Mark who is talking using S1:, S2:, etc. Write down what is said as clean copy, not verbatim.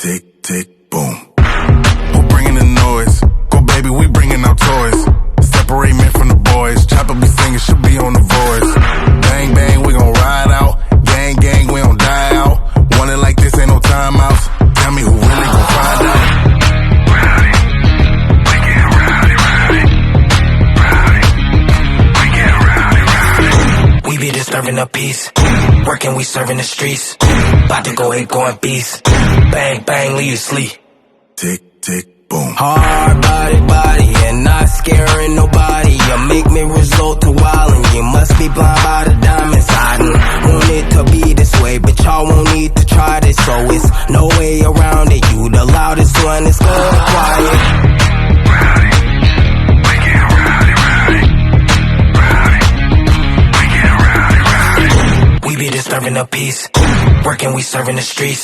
S1: tick, tick, boom. Who bringing the noise? Go baby, we bringing our toys. Separate men from the boys. Chopper be singing, she'll be on the voice. Bang, bang, we gon' ride out. Gang, gang, we don't die out. Want it like this, ain't no timeouts. Tell me who really gon' find out. Rowdy, we get rowdy, rowdy. Rowdy, we get rowdy, rowdy.
S2: We be disturbing the peace. Working, we serving the streets. About to go ape, going beast. Bang, bang, leave you sleep.
S1: Tick, tick, boom.
S2: Hard body, and not scaring nobody. You make me resort to wildin'. You must be blind by the diamonds. I done want it to be this way, but y'all won't need to try this. So it's no way around it. You the loudest one, it's going quiet.
S1: Rowdy, we get rowdy, rowdy. Rowdy, we get rowdy, rowdy.
S2: We be disturbing the peace. Working, we serving the streets.